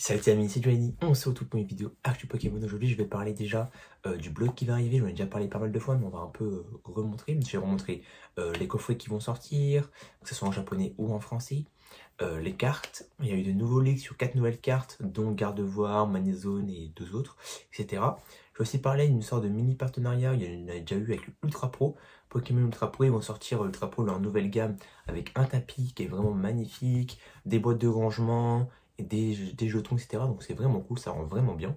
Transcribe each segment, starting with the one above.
Salut amis, c'est Johnny, on se retrouve pour une vidéo Actu Pokémon. Aujourd'hui je vais parler déjà du blog qui va arriver, j'en ai déjà parlé pas mal de fois mais on va un peu remontrer. Je vais remontrer les coffrets qui vont sortir, que ce soit en japonais ou en français. Les cartes, il y a eu de nouveaux leaks sur 4 nouvelles cartes, dont Gardevoir, Magnézone et 2 autres, etc. Je vais aussi parler d'une sorte de mini partenariat, il y en a déjà eu avec l'Ultra Pro. Pokémon Ultra Pro, ils vont sortir Ultra Pro leur nouvelle gamme avec un tapis qui est vraiment magnifique, des boîtes de rangement, et des jetons, etc. Donc c'est vraiment cool, ça rend vraiment bien.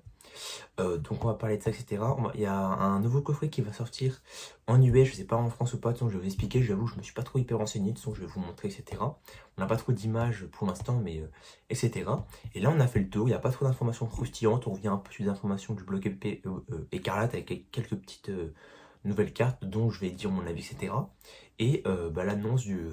Donc on va parler de ça, etc. Il y a un nouveau coffret qui va sortir en US, je sais pas en France ou pas, de toute façon je vais vous expliquer, j'avoue je me suis pas trop hyper renseigné, de toute façon je vais vous montrer, etc. On n'a pas trop d'images pour l'instant, mais etc. Et là on a fait le tour, il n'y a pas trop d'informations croustillantes, on revient un peu sur des informations du blog Écarlate avec quelques petites nouvelles cartes dont je vais dire mon avis, etc. Et l'annonce du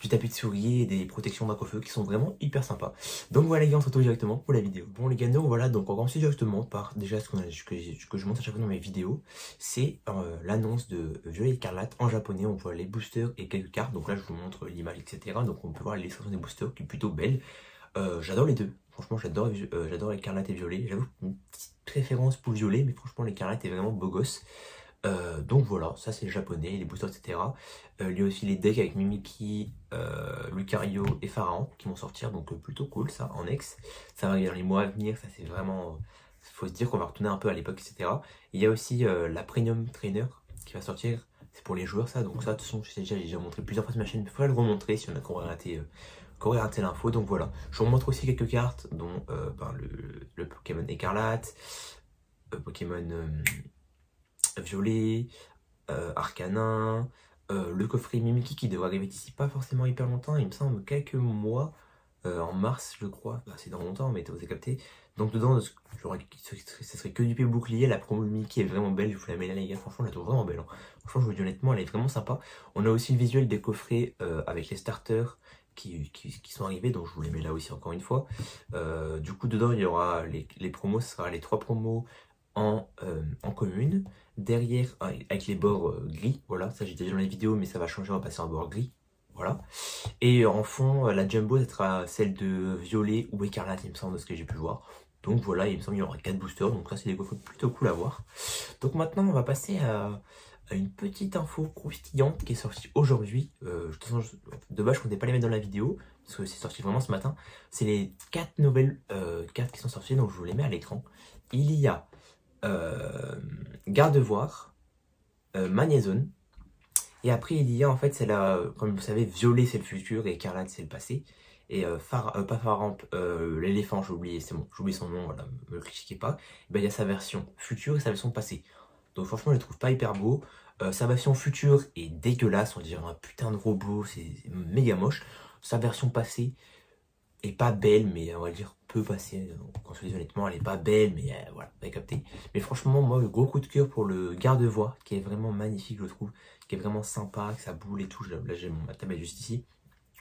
tapis de souris et des protections d'aquafeu qui sont vraiment hyper sympas. Donc voilà les gars, on se retrouve directement pour la vidéo. Bon les gars, nous voilà, donc on commence directement par déjà ce que je montre à chaque fois dans mes vidéos, c'est l'annonce de Violet Écarlate en japonais. On voit les boosters et quelques cartes, donc là je vous montre l'image, etc. Donc on peut voir l'illustration des boosters qui est plutôt belle. J'adore les deux, franchement j'adore Écarlate et Violet. J'avoue une petite préférence pour Violet, mais franchement l'Écarlate est vraiment beau gosse. Donc voilà, ça c'est le japonais, les boosters, etc. Il y a aussi les decks avec Mimikyu, Lucario et Pharaon qui vont sortir, donc plutôt cool ça en ex. Ça va arriver dans les mois à venir, ça c'est vraiment... faut se dire qu'on va retourner un peu à l'époque, etc. Il y a aussi la Premium Trainer qui va sortir, c'est pour les joueurs ça, donc ça de toute façon j'ai déjà montré plusieurs fois sur ma chaîne, il faudrait le remontrer si on a qu'aurait raté l'info. Donc voilà, je vous montre aussi quelques cartes, dont le Pokémon Écarlate, Pokémon... Violet, Arcanin, le coffret Mimikyu qui devrait arriver d'ici pas forcément hyper longtemps, il me semble quelques mois, en mars je crois, c'est dans longtemps mais vous avez capté. Donc dedans, ce serait que du bouclier, la promo Mimikyu est vraiment belle, je vous la mets là les gars, franchement je la trouve vraiment belle. Hein. Franchement je vous dis honnêtement, elle est vraiment sympa. On a aussi le visuel des coffrets avec les starters qui sont arrivés, donc je vous les mets là aussi encore une fois. Du coup dedans il y aura les promos, ce sera les 3 promos en commune. Derrière, avec les bords gris, voilà, ça j'ai déjà dans les vidéos, mais ça va changer, on va passer en bord gris, voilà. Et en fond, la jumbo, ça sera celle de violet ou écarlate, il me semble, de ce que j'ai pu voir. Donc voilà, il me semble qu'il y aura 4 boosters, donc ça c'est des coffrets plutôt cool à voir. Donc maintenant, on va passer à une petite info croustillante qui est sortie aujourd'hui. De toute façon, de base, je ne comptais pas les mettre dans la vidéo, parce que c'est sorti vraiment ce matin. C'est les 4 nouvelles cartes qui sont sorties, donc je vous les mets à l'écran. Il y a Gardevoir, Magnézone, et après il y a en fait, c'est la, comme vous savez, violet c'est le futur et écarlate c'est le passé, et pas Pharaon, l'éléphant, j'ai oublié, c'est bon, j'oublie son nom, voilà, me critiquez pas. Et ben, il y a sa version future et sa version passée, donc franchement je le trouve pas hyper beau. Sa version future est dégueulasse, on dirait un putain de robot, c'est méga moche. Sa version passée est pas belle, mais on va dire peu passée. Quand je dis honnêtement, elle est pas belle, mais voilà, vous avez capté. Mais franchement, moi, le gros coup de cœur pour le garde-voix, qui est vraiment magnifique, je trouve, qui est vraiment sympa, avec sa boule et tout. Là, j'ai ma tablette juste ici.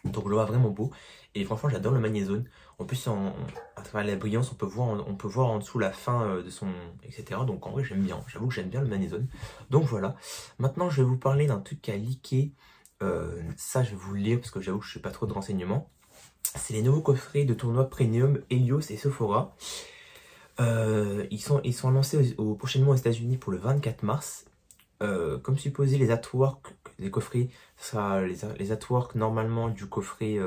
Donc, je le vois vraiment beau. Et franchement, j'adore le Magnézone. En plus, à travers la brillance, on peut voir en dessous la fin de son... etc. Donc, en vrai, j'aime bien. J'avoue que j'aime bien le Magnézone. Donc, voilà. Maintenant, je vais vous parler d'un truc qui a leaké. Ça, je vais vous le lire, parce que j'avoue que je n'ai pas trop de renseignements. C'est les nouveaux coffrets de tournois Premium, Helios et Sephora. Ils sont lancés prochainement aux États-Unis pour le 24 mars. Comme supposé, les artworks des coffrets, ce sera les artworks normalement du coffret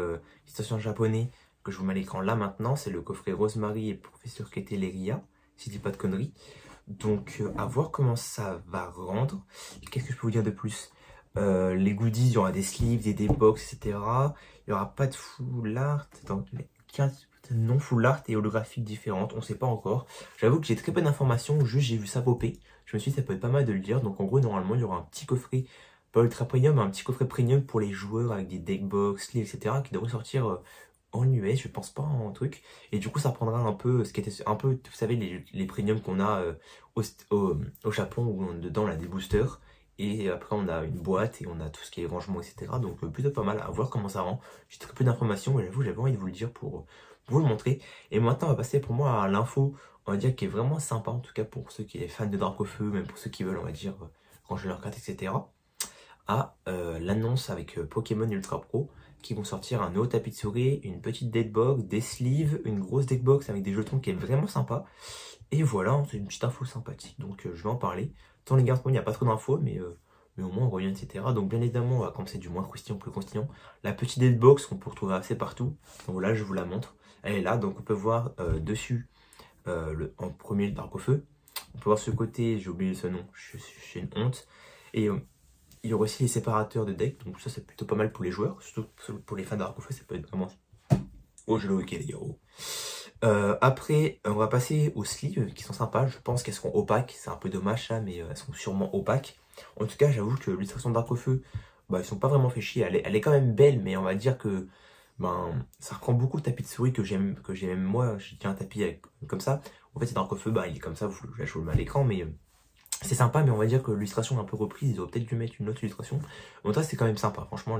station japonais que je vous mets à l'écran là maintenant. C'est le coffret Rosemary et Professeur Keteleria, si je dis pas de conneries. Donc à voir comment ça va rendre. Qu'est-ce que je peux vous dire de plus? Les goodies, il y aura des sleeves, des box, etc. Il n'y aura pas de full art. Attends, non full art et holographique différentes, on ne sait pas encore. J'avoue que j'ai très peu d'informations, juste j'ai vu ça popper. Je me suis dit ça peut être pas mal de le dire. Donc en gros, normalement, il y aura un petit coffret, pas ultra premium, un petit coffret premium pour les joueurs avec des deck box, sleeves, etc. qui devrait sortir en US, je pense pas en truc. Et du coup, ça prendra un peu ce qui était un peu, vous savez, les premiums qu'on a au Japon où dedans on a des boosters. Et après on a une boîte et on a tout ce qui est rangement, etc. Donc plutôt pas mal, à voir comment ça rend. J'ai très peu d'informations, mais j'avoue j'avais envie de vous le dire pour vous le montrer. Et maintenant on va passer pour moi à l'info, on va dire qui est vraiment sympa, en tout cas pour ceux qui sont fans de Dracofeu, même pour ceux qui veulent, on va dire, ranger leurs cartes, etc. À l'annonce avec Pokémon Ultra Pro qui vont sortir un nouveau tapis de souris, une petite deckbox, des sleeves, une grosse deckbox avec des jetons qui est vraiment sympa. Et voilà, c'est une petite info sympathique, donc je vais en parler. Tant les gars, il n'y a pas trop d'infos, mais au moins on revient, etc. Donc bien évidemment, on va commencer du moins croustillant au plus croustillant. La petite deckbox qu'on peut retrouver assez partout. Donc voilà, je vous la montre. Elle est là, donc on peut voir dessus en premier le dark au feu. On peut voir ce côté, j'ai oublié ce nom, j'ai une honte. Et il y aura aussi les séparateurs de deck, donc ça c'est plutôt pas mal pour les joueurs, surtout pour les fans d'arc au feu, ça peut être vraiment... Oh, je l'ai ok les gars. Après, on va passer aux sleeves qui sont sympas. Je pense qu'elles seront opaques. C'est un peu dommage ça, mais elles sont sûrement opaques. En tout cas, j'avoue que l'illustration d'arc au feu, bah, ils sont pas vraiment fait chier. Elle est quand même belle, mais on va dire que ça reprend beaucoup le tapis de souris que j'aime moi. J'ai un tapis comme ça. En fait, c'est dark au feu, bah, il est comme ça. Je vous le mets à l'écran, mais c'est sympa. Mais on va dire que l'illustration est un peu reprise. Ils auraient peut-être dû mettre une autre illustration. En tout cas, c'est quand même sympa. Franchement,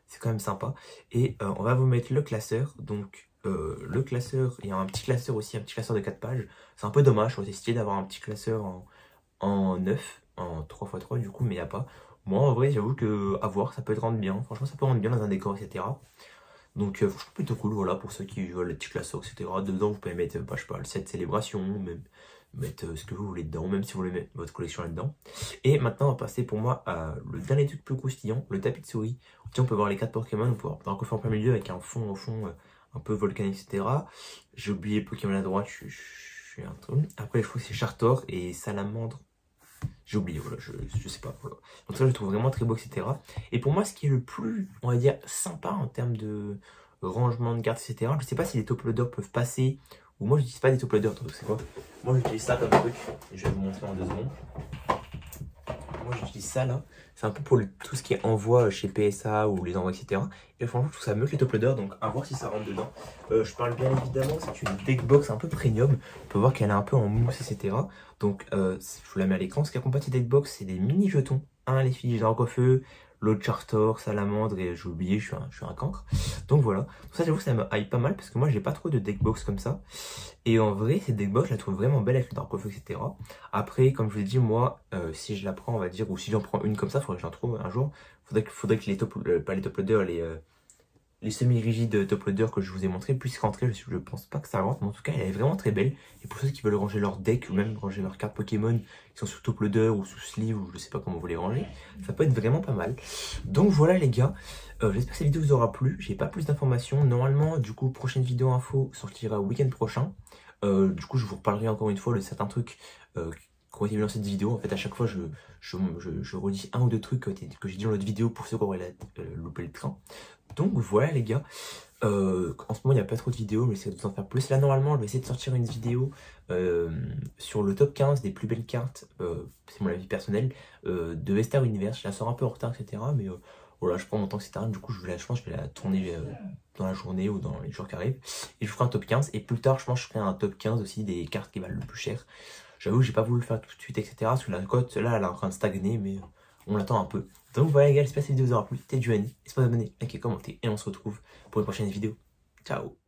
c'est quand même sympa. Et on va vous mettre le classeur. Donc, le classeur, il y a un petit classeur aussi, un petit classeur de 4 pages. C'est un peu dommage, c'est stylé d'avoir un petit classeur en 9, en 3x3 du coup, mais il n'y a pas. Moi en vrai, j'avoue que à voir, ça peut te rendre bien. Franchement, ça peut rendre bien dans un décor, etc. Donc, franchement, plutôt cool, voilà, pour ceux qui veulent les petits classeurs, etc. Dedans, vous pouvez mettre, bah, je sais pas, le set célébration, même mettre ce que vous voulez dedans, même si vous voulez mettre votre collection là-dedans. Et maintenant, on va passer pour moi à le dernier truc plus croustillant, le tapis de souris. Tiens, on peut voir les 4 Pokémon, on peut voir un coffre en plein milieu avec un fond au fond un peu volcanique, etc. J'ai oublié Pokémon à droite, je suis un truc. Après, je crois que c'est Chartor et Salamandre. J'ai oublié, voilà, je sais pas. Voilà. Donc ça, je le trouve vraiment très beau, etc. Et pour moi, ce qui est le plus, on va dire, sympa en termes de rangement de cartes, etc. Je sais pas si les top loaders peuvent passer, ou moi, je n'utilise pas des top loaders, donc c'est quoi? Moi, j'utilise ça comme truc, je vais vous montrer en 2 secondes. Moi, j'utilise ça là. C'est un peu pour tout ce qui est envoi chez PSA ou les envois, etc. Et franchement, je trouve ça mieux que les top loaders, donc à voir si ça rentre dedans. Je parle bien évidemment, c'est une deckbox un peu premium. On peut voir qu'elle est un peu en mousse, etc. Donc, je vous la mets à l'écran. Ce qui accompagne cette deckbox, c'est des mini jetons. Un, les filles d'arc au feu, l'autre Chartor, Salamandre, et j'ai oublié, je suis un cancre. Donc voilà. Donc ça, j'avoue que ça me hype pas mal parce que moi, j'ai pas trop de deckbox comme ça. Et en vrai, cette deckbox, je la trouve vraiment belle avec le dark of feu, etc. Après, comme je vous l'ai dit, moi, si je la prends, on va dire, ou si j'en prends une comme ça, il faudrait que j'en trouve un jour. Faudrait que les pas les top loaders, les semi-rigides top loaders que je vous ai montré puissent rentrer. Je pense pas que ça rentre, mais en tout cas, elle est vraiment très belle. Et pour ceux qui veulent ranger leur deck ou même ranger leurs cartes Pokémon qui sont sous top loader ou sous sleeve ou je sais pas comment vous les ranger, ça peut être vraiment pas mal. Donc voilà les gars, j'espère que cette vidéo vous aura plu. J'ai pas plus d'informations. Normalement, du coup, prochaine vidéo info sortira le week-end prochain. Du coup, je vous reparlerai encore une fois de certains trucs qui ont été vus dans cette vidéo. En fait, à chaque fois, je redis un ou deux trucs que j'ai dit dans l'autre vidéo pour ceux qui auraient loupé le train. Donc voilà les gars, en ce moment il n'y a pas trop de vidéos, mais j'essaie de vous en faire plus. Là normalement je vais essayer de sortir une vidéo sur le top 15 des plus belles cartes, c'est mon avis personnel, de Vestar Universe. Je la sors un peu en retard, etc. Mais voilà, je prends mon temps, etc. Du coup je pense que je vais la tourner dans la journée ou dans les jours qui arrivent. Et je ferai un top 15. Et plus tard je pense que je ferai un top 15 aussi des cartes qui valent le plus cher. J'avoue que j'ai pas voulu le faire tout de suite, etc. Parce que la cote là elle est en train de stagner, mais on l'attend un peu. Donc voilà les gars, j'espère que cette vidéo vous aura plu. C'était Giovanni, n'hésitez pas à vous abonner, liker, commenter et on se retrouve pour une prochaine vidéo. Ciao.